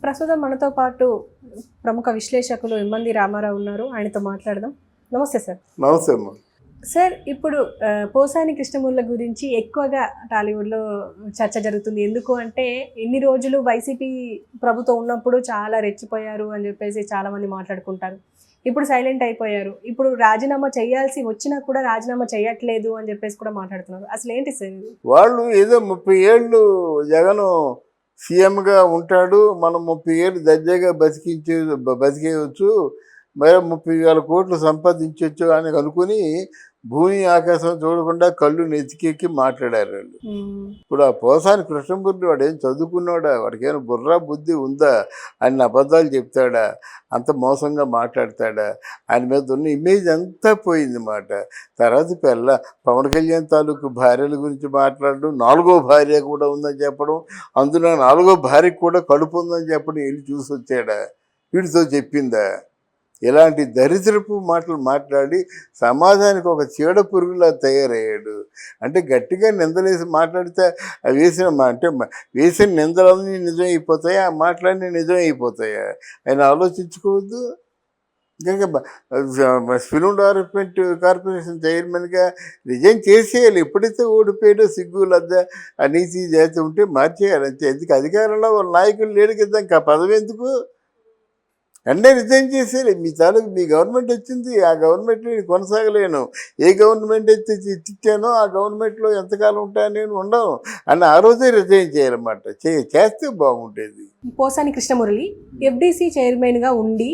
ప్రస్తుతం మనతో పాటు ప్రముఖ విశ్లేషకులు ఎమ్మంది రామారావు ఉన్నారు. ఆయనతో మాట్లాడదాం. నమస్తే సార్. నమస్తే అమ్మా. సార్, ఇప్పుడు పోసాని కృష్ణమూర్తి గురించి ఎక్కువగా టాలీవుడ్లో చర్చ జరుగుతుంది. ఎందుకు అంటే ఇన్ని రోజులు వైసీపీ ప్రభుత్వం ఉన్నప్పుడు చాలా రెచ్చిపోయారు అని చెప్పేసి చాలామంది మాట్లాడుకుంటారు. ఇప్పుడు సైలెంట్ అయిపోయారు. ఇప్పుడు రాజీనామా చేయాల్సి వచ్చినా కూడా రాజీనామా చేయట్లేదు అని చెప్పేసి కూడా మాట్లాడుతున్నారు. అసలు ఏంటి సార్? వాళ్ళు ఏదో 30 ఏళ్ళు జగన్ సీఎంగా ఉంటాడు, మనం 30 ఏళ్ళు దర్జాగా బతికేయవచ్చు, మరి 30,000 కోట్లు సంపాదించవచ్చు అని అనుకుని భూమి ఆకాశం చూడకుండా కళ్ళు నెత్తికెక్కి మాట్లాడారు వాళ్ళు. ఇప్పుడు ఆ పోసాని కృష్ణమూర్తి వాడు ఏం చదువుకున్నాడా? వాడికి ఏమైనా బుర్రా బుద్ధి ఉందా? అన్ని అబద్ధాలు చెప్తాడా? అంత మోసంగా మాట్లాడతాడా? ఆయన మీద ఉన్న ఇమేజ్ అంతా పోయింది మాట. తర్వాత పవన్ కళ్యాణ్ తాలూకు భార్యల గురించి మాట్లాడడం, 4వ భార్య కూడా ఉందని చెప్పడం, అందులో 4వ భార్యకు కూడా కడుపు ఉందని చెప్పడం వెళ్ళి చూసి వచ్చాడా? వీడితో చెప్పిందా? ఇలాంటి దరిద్రపు మాటలు మాట్లాడి సమాజానికి ఒక చీడ పురుగులా తయారయ్యాడు. అంటే గట్టిగా నిందలేసి మాట్లాడితే వేసిన నిందలన్నీ నిజమైపోతాయా? ఆ మాటలన్నీ నిజమైపోతాయా? ఆయన ఆలోచించుకోవద్దు. ఇంకా ఫిల్మ్ డెవలప్మెంట్ కార్పొరేషన్ చైర్మన్గా రిజైన్ చేసేయాలి. ఎప్పుడైతే ఓడిపోయాడో సిగ్గు లద్ద అనీతి జాతి ఉంటే మార్చేయాలి అంతే. ఎందుకు అధికారంలో వాళ్ళ నాయకులు లేడు కదా, ఇంకా పదవి ఎందుకు? అంటే రిజైన్ చేసేయాలి. మీ గవర్నమెంట్ వచ్చింది, ఆ గవర్నమెంట్లో నేను కొనసాగలేను. ఏ గవర్నమెంట్ అయితే తిట్టానో ఆ గవర్నమెంట్లో ఎంతకాలం ఉంటాను నేను ఉండను అని ఆ రోజే రిజైన్ చేయాలన్నమాట. చేస్తే బాగుండేది. పోసాని కృష్ణమురళి ఎఫ్డీసీ చైర్మన్గా ఉండి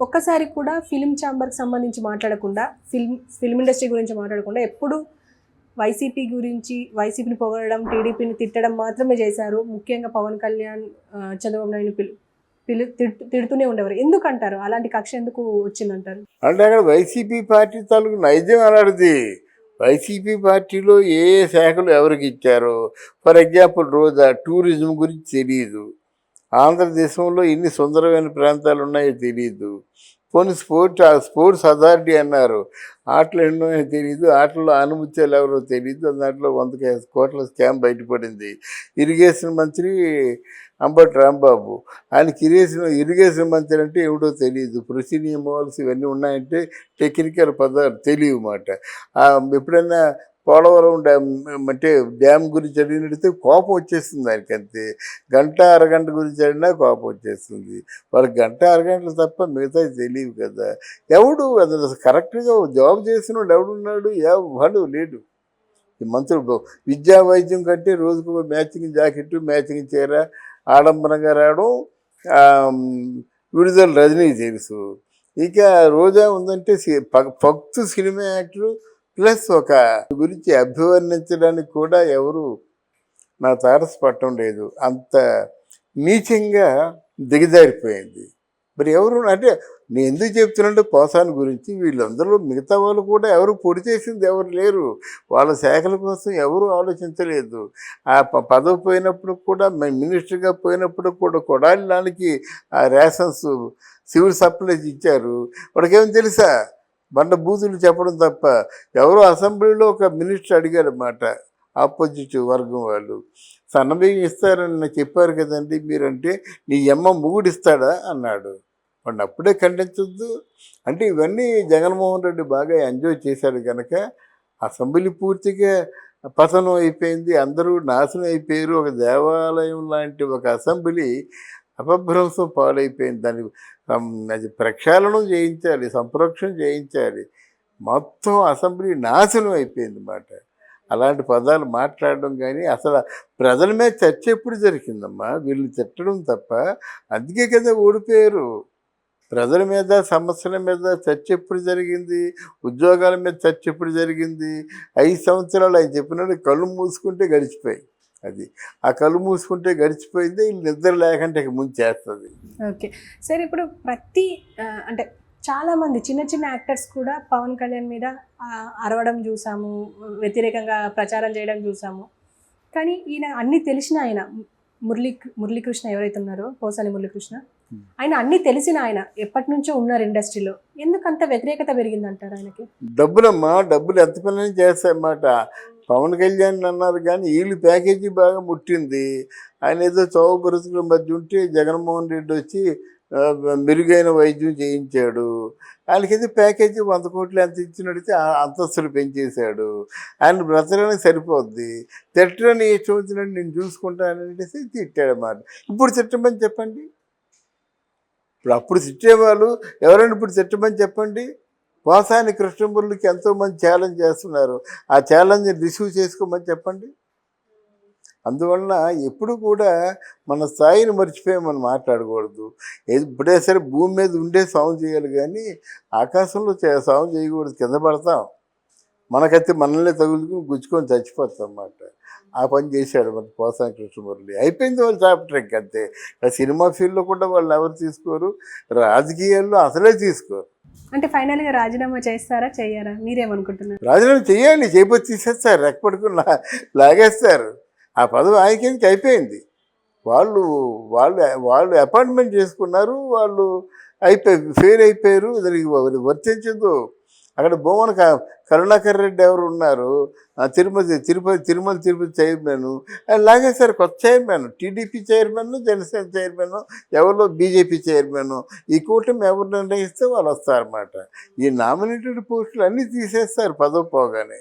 ఒక్కసారి కూడా ఫిలిం ఛాంబర్కి సంబంధించి మాట్లాడకుండా, ఫిల్మ్ ఇండస్ట్రీ గురించి మాట్లాడకుండా ఎప్పుడు వైసీపీ గురించి, వైసీపీని పొగడడం, టీడీపీని తిట్టడం మాత్రమే చేశారు. ముఖ్యంగా పవన్ కళ్యాణ్, చంద్రబాబు నాయుడు తిడుతూనే ఉండేవారు. ఎందుకంటారు? అలాంటి కక్ష ఎందుకు వచ్చిందంటారు? అంటే అక్కడ వైసీపీ పార్టీ తాలూకు నైజం అలాంటిది. వైసీపీ పార్టీలో ఏ శాఖలు ఎవరికి ఇచ్చారో, ఫర్ ఎగ్జాంపుల్ రోజా టూరిజం గురించి తెలియదు, ఆంధ్రదేశంలో ఎన్ని సుందరమైన ప్రాంతాలు ఉన్నాయో తెలియదు, పోనీ స్పోర్ట్స్ అథారిటీ అన్నారు, ఆటలు ఎన్నో తెలియదు, ఆటల్లో అనుమత్యాలు ఎవరో తెలియదు, దాంట్లో 100 కోట్ల స్కామ్ బయటపడింది. ఇరిగేషన్ మంత్రి అంబటి రాంబాబు, ఆయనకి ఇరిగేషన్ మంత్రి అంటే ఏమిటో తెలియదు, ప్రొసీనియర్ మోడల్స్ ఇవన్నీ ఉన్నాయంటే టెక్నికల్ పదాలు తెలియవు మాట. ఎప్పుడైనా పోలవరం డ్యామ్ గురించి అడిగినడితే కోపం వచ్చేస్తుంది ఆయనకి, అంతే. గంట అరగంట గురించి అడిగినా కోపం వచ్చేస్తుంది. వాళ్ళకి గంట అరగంటలు తప్ప మిగతా తెలియవు కదా. ఎవడు అసలు కరెక్ట్గా జాబ్ చేసిన వాడు ఎవడున్నాడు? ఎవడు లేడు. ఈ మంత్రులు విద్యా వైద్యం కంటే రోజుకు మ్యాచింగ్ జాకెట్, మ్యాచింగ్ చీర ఆడంబరంగా రావడం విడుదల రజనీ తెలుసు. ఇక రోజా ఉందంటే ఫక్తు సినిమా యాక్టరు ప్లస్ ఒక గురించి అభివర్ణించడానికి కూడా ఎవరు నా తారసపడటం లేదు. అంత నీచంగా దిగజారిపోయింది. మరి ఎవరు అంటే నేను ఎందుకు చెప్తున్నానంటే పోసాని గురించి వీళ్ళందరూ మిగతా వాళ్ళు కూడా ఎవరు పొడి చేసింది ఎవరు లేరు. వాళ్ళ శాఖల కోసం ఎవరు ఆలోచించలేదు. ఆ పదవి పోయినప్పుడు కూడా మినిస్టర్గా పోయినప్పుడు కూడా కొడాలి నానికి ఆ రేషన్స్ సివిల్ సప్లైస్ ఇచ్చారు. వాడికేమో తెలుసా? బండ బూతులు చెప్పడం తప్ప. ఎవరో అసెంబ్లీలో ఒక మినిస్టర్ అడిగారన్నమాట, ఆపోజిట్ వర్గం వాళ్ళు, సన్నబియ్యం ఇస్తారని చెప్పారు కదండి మీరంటే, నీ అమ్మ మొగుడిస్తాడా అన్నాడు. వాడిని అప్పుడే ఖండించొద్దు. అంటే ఇవన్నీ జగన్మోహన్ రెడ్డి బాగా ఎంజాయ్ చేశాడు కనుక అసెంబ్లీ పూర్తిగా పతనం అయిపోయింది, అందరూ నాశనం అయిపోయారు. ఒక దేవాలయం లాంటి ఒక అసెంబ్లీ అపభ్రంశం పాలైపోయింది. అది ప్రక్షాళనం చేయించాలి, సంప్రోక్షణ చేయించాలి. మొత్తం అసెంబ్లీ నాశనం అయిపోయింది అన్నమాట. అలాంటి పదాలు మాట్లాడడం కానీ, అసలు ప్రజల మీద చర్చ ఎప్పుడు జరిగిందమ్మా? వీళ్ళని తిట్టడం తప్ప. అందుకే కదా ఓడిపోయారు. ప్రజల మీద, సమస్యల మీద చర్చ ఎప్పుడు జరిగింది? ఉద్యోగాల మీద చర్చ ఎప్పుడు జరిగింది? 5 సంవత్సరాలు ఆయన చెప్పినట్టు కళ్ళు మూసుకుంటే గడిచిపోయాయి. అది ఆ కళ్ళు మూసుకుంటే గడిచిపోయింది. నిద్ర లేకంటే ఇక ముందు చేస్తుంది. ఓకే సార్, ఇప్పుడు అంటే చాలామంది చిన్న చిన్న యాక్టర్స్ కూడా పవన్ కళ్యాణ్ మీద అరవడం చూసాము, వ్యతిరేకంగా ప్రచారం చేయడం చూసాము. కానీ ఈయన అన్నీ తెలిసిన ఆయన మురళీకృష్ణ ఎవరైతే ఉన్నారో, పోసాని మురళీకృష్ణ, ఆయన అన్నీ తెలిసిన ఆయన, ఎప్పటి నుంచో ఉన్నారు ఇండస్ట్రీలో. ఎందుకంత వ్యతిరేకత పెరిగిందంటారు ఆయనకి? డబ్బులమ్మా, డబ్బులు ఎంత పని చేస్తాయన్నమాట. పవన్ కళ్యాణ్ అన్నారు కానీ వీళ్ళు ప్యాకేజీ బాగా ముట్టింది. ఆయన ఏదో చౌక బ్రతుకుల మధ్య ఉంటే జగన్మోహన్ రెడ్డి వచ్చి ఆ, మెరుగైన వైద్యం చేయించాడు. ఆయనకైతే ప్యాకేజీ 100 కోట్లు ఎంత ఇచ్చినడితే అంతస్తులు పెంచేశాడు. ఆయన బ్రతకడానికి సరిపోద్ది. తిట్టని ఇష్టం వచ్చినట్టు నేను చూసుకుంటాననేసి తిట్టాడు అన్నమాట. ఇప్పుడు తిట్టమని చెప్పండి. అప్పుడు తిట్టేవాళ్ళు ఎవరైనా ఇప్పుడు తిట్టమని చెప్పండి. పోసాని కృష్ణమురళికి ఎంతోమంది ఛాలెంజ్ చేస్తున్నారు. ఆ ఛాలెంజ్ని రిసీవ్ చేసుకోమని చెప్పండి. అందువలన ఎప్పుడు కూడా మన స్థాయిని మర్చిపోయి మనం మాట్లాడకూడదు. ఎప్పుడే సరే భూమి మీద ఉండే సాగు చేయాలి కానీ ఆకాశంలో సాగు చేయకూడదు. కింద పడతాం, మనకైతే మనల్ని తగులుకుని గుచ్చుకొని చచ్చిపోతాం అన్నమాట. ఆ పని చేశాడు మన పోసాని కృష్ణమురళి. అయిపోయింది వాళ్ళు చాప్టర్ ఇంకంతే. సినిమా ఫీల్డ్లో కూడా వాళ్ళు ఎవరు తీసుకోరు, రాజకీయాల్లో అసలే తీసుకోరు. అంటే ఫైనల్గా రాజీనామా చేస్తారా చెయ్యారా మీరేమనుకుంటున్నారు? రాజీనామా చేయాలి, చేయకపోతే తీసేస్తారు, రెక్కపడుకుని లాగేస్తారు. ఆ పదవి ఆయనకి అయిపోయింది. వాళ్ళు వాళ్ళు వాళ్ళు అపాయింట్మెంట్ చేసుకున్నారు, వాళ్ళు ఫెయిల్ అయిపోయారు, దానికి వర్తించదు. అక్కడ భువన కరుణాకర్ రెడ్డి ఎవరు ఉన్నారు, తిరుమల తిరుపతి చైర్మన్, లాగేశారు. కొత్త chairman, TDP chairman, Janasena chairman, ఎవరో బీజేపీ చైర్మన్. ఈ కూటమి ఎవరు నిర్ణయిస్తే వాళ్ళు వస్తారన్నమాట. ఈ నామినేటెడ్ పోస్టులు అన్నీ తీసేస్తారు పదవి పోగానే.